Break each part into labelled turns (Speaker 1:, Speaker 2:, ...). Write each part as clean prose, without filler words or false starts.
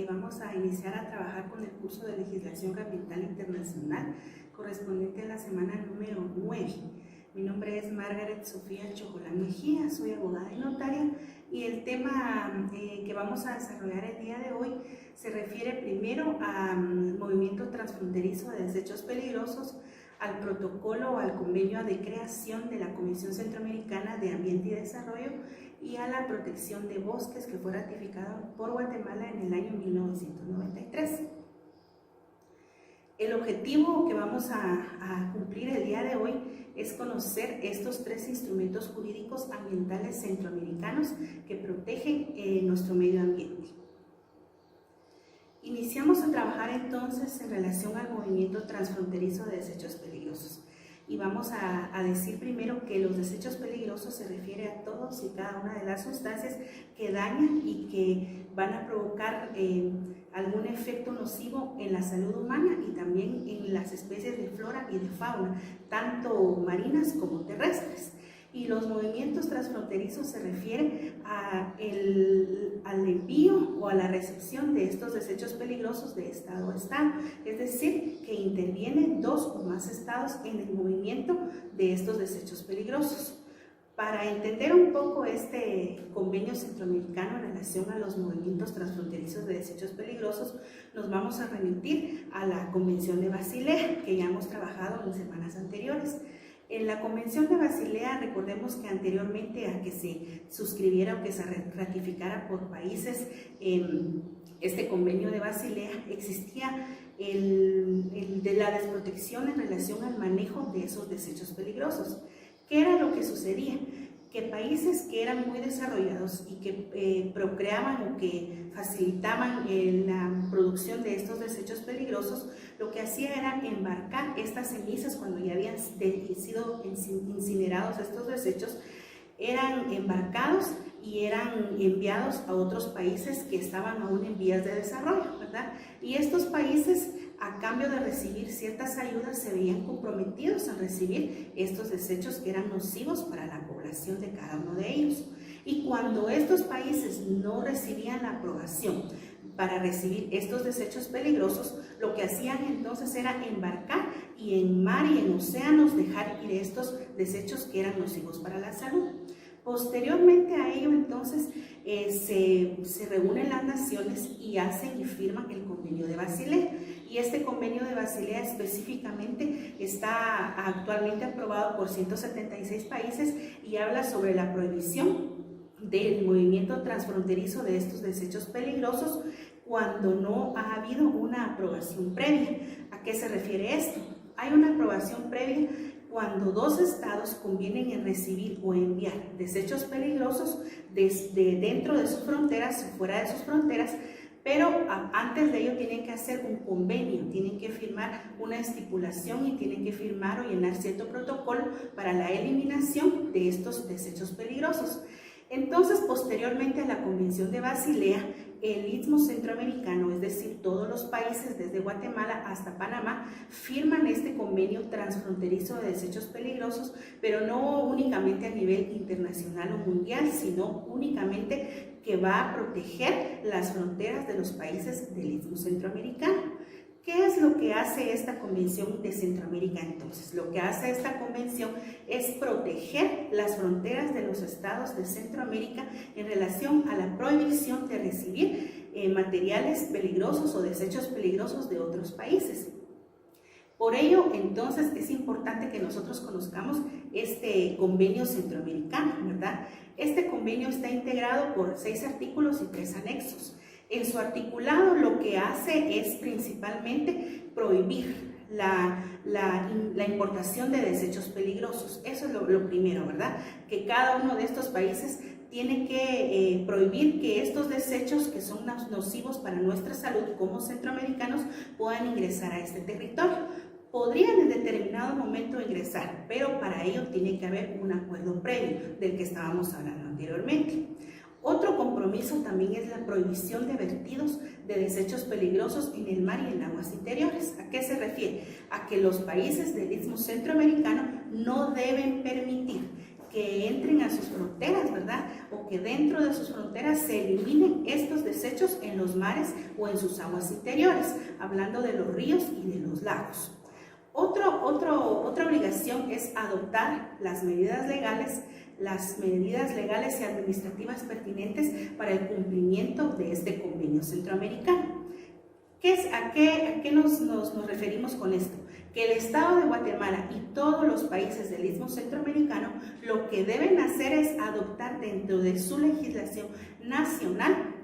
Speaker 1: vamos a iniciar a trabajar con el curso de Legislación Ambiental Internacional correspondiente a la semana número 9. Mi nombre es Margaret Sofía Chojolán Mejía, soy abogada y notaria, y el tema que vamos a desarrollar el día de hoy se refiere primero al movimiento transfronterizo de desechos peligrosos, al protocolo o al convenio de creación de la Comisión Centroamericana de Ambiente y Desarrollo y a la protección de bosques, que fue ratificado por Guatemala en el año 1993. El objetivo que vamos a cumplir el día de hoy es conocer estos tres instrumentos jurídicos ambientales centroamericanos que protegen nuestro medio ambiente. Iniciamos a trabajar entonces en relación al movimiento transfronterizo de desechos peligrosos. Y vamos a decir primero que los desechos peligrosos se refiere a todos y cada una de las sustancias que dañan y que van a provocar algún efecto nocivo en la salud humana y también en las especies de flora y de fauna, tanto marinas como terrestres. Y los movimientos transfronterizos se refieren al envío o a la recepción de estos desechos peligrosos de estado a estado, es decir, que intervienen dos o más estados en el movimiento de estos desechos peligrosos. Para entender un poco este convenio centroamericano en relación a los movimientos transfronterizos de desechos peligrosos, nos vamos a remitir a la Convención de Basilea, que ya hemos trabajado en semanas anteriores. En la Convención de Basilea, recordemos que anteriormente a que se suscribiera o que se ratificara por países este convenio de Basilea, existía de la desprotección en relación al manejo de esos desechos peligrosos. ¿Qué era lo que sucedía? Que países que eran muy desarrollados y que procreaban o que facilitaban la producción de estos desechos peligrosos, lo que hacía era embarcar estas cenizas cuando ya habían sido incinerados estos desechos, eran embarcados y eran enviados a otros países que estaban aún en vías de desarrollo, ¿verdad? Y estos países, a cambio de recibir ciertas ayudas, se veían comprometidos a recibir estos desechos que eran nocivos para la población de cada uno de ellos. Y cuando estos países no recibían la aprobación para recibir estos desechos peligrosos, lo que hacían entonces era embarcar y en mar y en océanos dejar ir estos desechos que eran nocivos para la salud. Posteriormente a ello, entonces, se reúnen las naciones y hacen y firman el Convenio de Basilea. Y este Convenio de Basilea específicamente está actualmente aprobado por 176 países y habla sobre la prohibición del movimiento transfronterizo de estos desechos peligrosos cuando no ha habido una aprobación previa. ¿A qué se refiere esto? Hay una aprobación previa cuando dos estados convienen en recibir o enviar desechos peligrosos desde dentro de sus fronteras o fuera de sus fronteras, pero antes de ello tienen que hacer un convenio, tienen que firmar una estipulación y tienen que firmar o llenar cierto protocolo para la eliminación de estos desechos peligrosos. Entonces, posteriormente a la Convención de Basilea, el Istmo Centroamericano, es decir, todos los países desde Guatemala hasta Panamá, firman este convenio transfronterizo de desechos peligrosos, pero no únicamente a nivel internacional o mundial, sino únicamente que va a proteger las fronteras de los países del Istmo Centroamericano. ¿Qué es lo que hace esta Convención de Centroamérica entonces? Lo que hace esta convención es proteger las fronteras de los estados de Centroamérica en relación a la prohibición de recibir materiales peligrosos o desechos peligrosos de otros países. Por ello, entonces, es importante que nosotros conozcamos este convenio centroamericano, ¿verdad? Este convenio está integrado por 6 artículos y 3 anexos. En su articulado lo que hace es principalmente prohibir la importación de desechos peligrosos. Eso es lo primero, ¿verdad? Que cada uno de estos países tiene que prohibir que estos desechos que son nocivos para nuestra salud como centroamericanos puedan ingresar a este territorio. Podrían en determinado momento ingresar, pero para ello tiene que haber un acuerdo previo del que estábamos hablando anteriormente. Otro compromiso también es la prohibición de vertidos de desechos peligrosos en el mar y en aguas interiores. ¿A qué se refiere? A que los países del Istmo Centroamericano no deben permitir que entren a sus fronteras, ¿verdad? O que dentro de sus fronteras se eliminen estos desechos en los mares o en sus aguas interiores, hablando de los ríos y de los lagos. Otra obligación es adoptar las medidas legales y administrativas pertinentes para el cumplimiento de este convenio centroamericano. ¿A qué nos referimos con esto? Que el Estado de Guatemala y todos los países del Istmo Centroamericano lo que deben hacer es adoptar dentro de su legislación nacional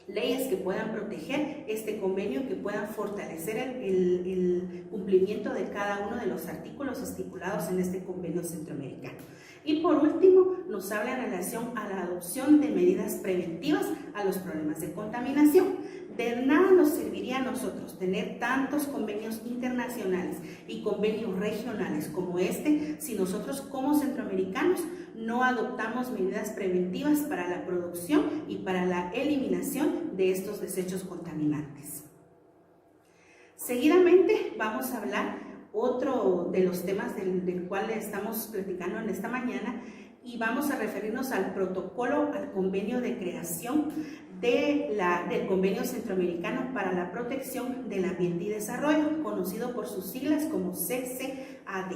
Speaker 1: leyes que puedan proteger este convenio, que puedan fortalecer el cumplimiento de cada uno de los artículos estipulados en este convenio centroamericano. Y por último, nos habla en relación a la adopción de medidas preventivas a los problemas de contaminación. De nada nos serviría a nosotros tener tantos convenios internacionales y convenios regionales como este si nosotros como centroamericanos no adoptamos medidas preventivas para la producción y para la eliminación de estos desechos contaminantes. Seguidamente vamos a hablar otro de los temas del cual estamos platicando en esta mañana, y vamos a referirnos al protocolo, al convenio de creación del Convenio Centroamericano para la Protección del Ambiente y Desarrollo, conocido por sus siglas como CCAD.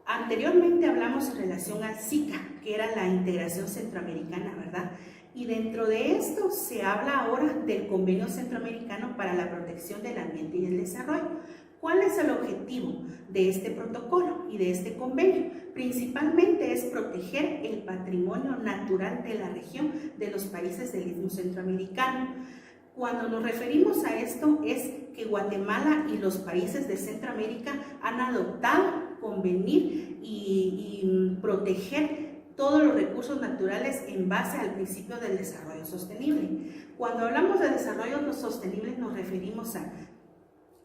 Speaker 1: Anteriormente hablamos en relación al SICA, que era la integración centroamericana, ¿verdad? Y dentro de esto se habla ahora del Convenio Centroamericano para la Protección del Ambiente y el Desarrollo. ¿Cuál es el objetivo de este protocolo y de este convenio? Principalmente es proteger el patrimonio natural de la región de los países del Istmo Centroamericano. Cuando nos referimos a esto es que Guatemala y los países de Centroamérica han adoptado convenir y proteger todos los recursos naturales en base al principio del desarrollo sostenible. Cuando hablamos de desarrollo sostenible nos referimos a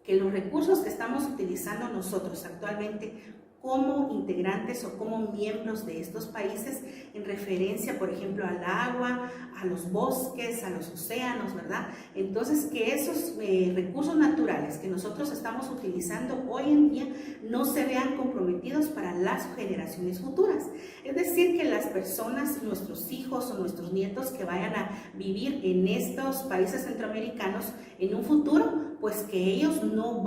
Speaker 1: que los recursos que estamos utilizando nosotros actualmente como integrantes o como miembros de estos países, en referencia, por ejemplo, al agua, a los bosques, a los océanos, ¿verdad? Entonces, que esos recursos naturales que nosotros estamos utilizando hoy en día no se vean comprometidos para las generaciones futuras. Es decir, que las personas, nuestros hijos o nuestros nietos que vayan a vivir en estos países centroamericanos en un futuro, pues que ellos no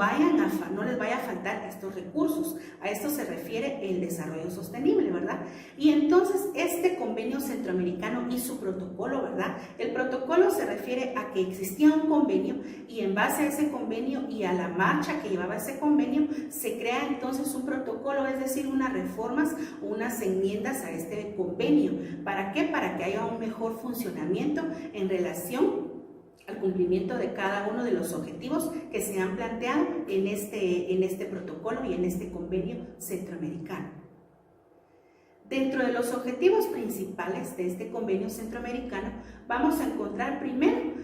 Speaker 1: les vaya a faltar estos recursos. A esto se refiere el desarrollo sostenible, ¿verdad? Y entonces este convenio centroamericano y su protocolo, ¿verdad? El protocolo se refiere a que existía un convenio y en base a ese convenio y a la marcha que llevaba ese convenio, se crea entonces un protocolo, es decir, unas reformas o unas enmiendas a este convenio. ¿Para qué? Para que haya un mejor funcionamiento en relación al cumplimiento de cada uno de los objetivos que se han planteado en este protocolo y en este convenio centroamericano. Dentro de los objetivos principales de este convenio centroamericano vamos a encontrar primero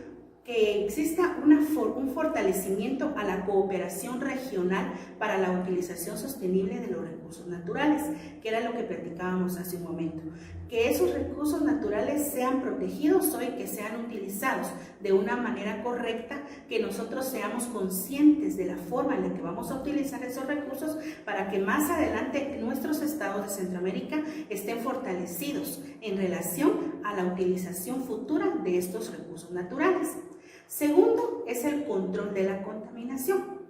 Speaker 1: que exista un fortalecimiento a la cooperación regional para la utilización sostenible de los recursos naturales, que era lo que platicábamos hace un momento. Que esos recursos naturales sean protegidos hoy, que sean utilizados de una manera correcta, que nosotros seamos conscientes de la forma en la que vamos a utilizar esos recursos para que más adelante nuestros estados de Centroamérica estén fortalecidos en relación a la utilización futura de estos recursos naturales. Segundo, es el control de la contaminación.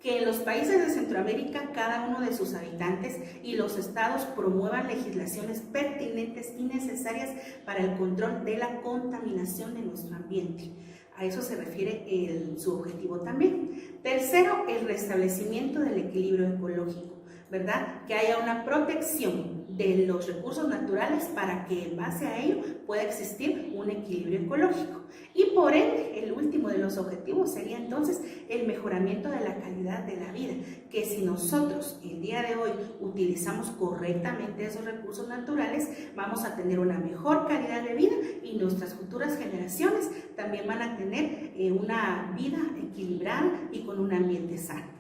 Speaker 1: Que en los países de Centroamérica cada uno de sus habitantes y los estados promuevan legislaciones pertinentes y necesarias para el control de la contaminación de nuestro ambiente. A eso se refiere su objetivo también. Tercero, el restablecimiento del equilibrio ecológico, ¿verdad? Que haya una protección de los recursos naturales para que en base a ello pueda existir un equilibrio ecológico. Y por ende, el último de los objetivos sería entonces el mejoramiento de la calidad de la vida, que si nosotros el día de hoy utilizamos correctamente esos recursos naturales, vamos a tener una mejor calidad de vida y nuestras futuras generaciones también van a tener una vida equilibrada y con un ambiente sano.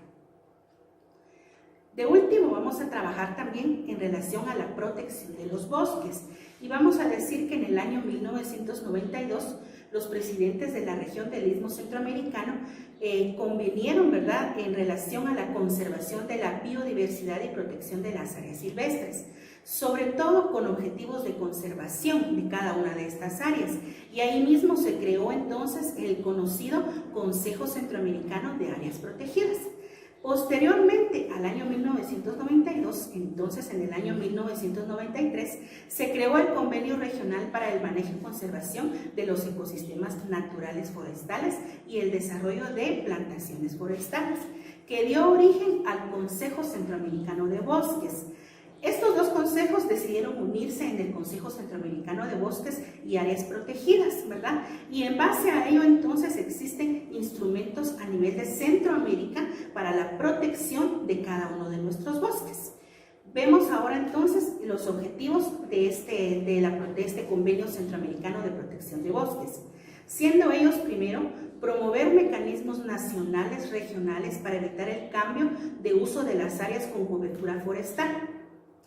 Speaker 1: De último, vamos a trabajar también en relación a la protección de los bosques y vamos a decir que en el año 1992 los presidentes de la región del Istmo Centroamericano convinieron, ¿verdad?, en relación a la conservación de la biodiversidad y protección de las áreas silvestres. sobre todo con objetivos de conservación de cada una de estas áreas. Y ahí mismo se creó entonces el conocido Consejo Centroamericano de Áreas Protegidas. Posteriormente, al año 1992, entonces en el año 1993, se creó el Convenio Regional para el Manejo y Conservación de los Ecosistemas Naturales Forestales y el Desarrollo de Plantaciones Forestales, que dio origen al Consejo Centroamericano de Bosques. Estos dos consejos decidieron unirse en el Consejo Centroamericano de Bosques y Áreas Protegidas, ¿verdad? Y en base a ello entonces existen instrumentos a nivel de Centroamérica para la protección de cada uno de nuestros bosques. Vemos ahora entonces los objetivos de este Convenio Centroamericano de Protección de Bosques, siendo ellos primero promover mecanismos nacionales, regionales para evitar el cambio de uso de las áreas con cobertura forestal.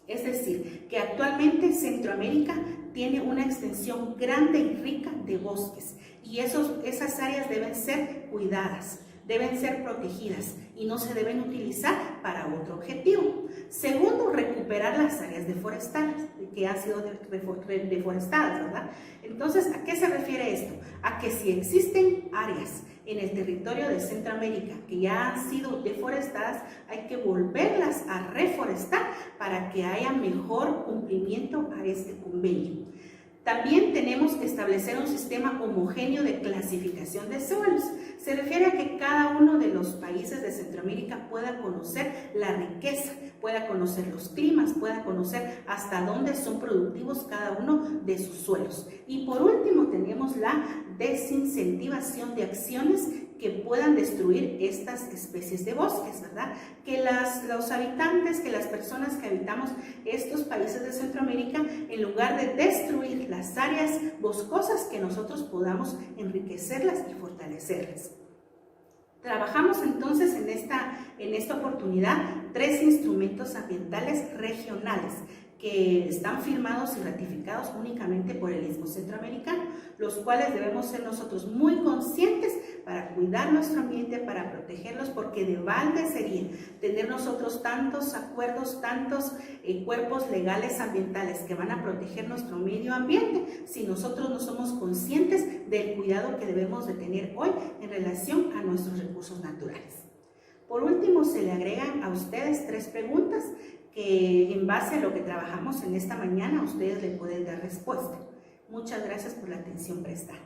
Speaker 1: Es decir, que actualmente Centroamérica tiene una extensión grande y rica de bosques y esas áreas deben ser cuidadas, deben ser protegidas y no se deben utilizar para otro objetivo. Segundo, recuperar las áreas deforestadas que han sido deforestadas, ¿verdad? Entonces, ¿a qué se refiere esto? A que si existen áreas en el territorio de Centroamérica que ya han sido deforestadas, hay que volverlas a reforestar para que haya mejor cumplimiento a este convenio. También tenemos que establecer un sistema homogéneo de clasificación de suelos. Se refiere a que cada uno de los países de Centroamérica pueda conocer la riqueza, pueda conocer los climas, pueda conocer hasta dónde son productivos cada uno de sus suelos. Y por último tenemos la desincentivación de acciones que puedan destruir estas especies de bosques, ¿verdad? Que los habitantes, que las personas que habitamos estos países de Centroamérica, en lugar de destruir las áreas boscosas, que nosotros podamos enriquecerlas y fortalecerlas. Trabajamos entonces en esta oportunidad 3 instrumentos ambientales regionales que están firmados y ratificados únicamente por el Istmo Centroamericano, los cuales debemos ser nosotros muy conscientes para cuidar nuestro ambiente, para protegerlos, porque de balde sería tener nosotros tantos acuerdos, tantos cuerpos legales ambientales que van a proteger nuestro medio ambiente si nosotros no somos conscientes del cuidado que debemos de tener hoy en relación a nuestros recursos naturales. Por último, se le agregan a ustedes 3 preguntas que en base a lo que trabajamos en esta mañana ustedes le pueden dar respuesta. Muchas gracias por la atención prestada.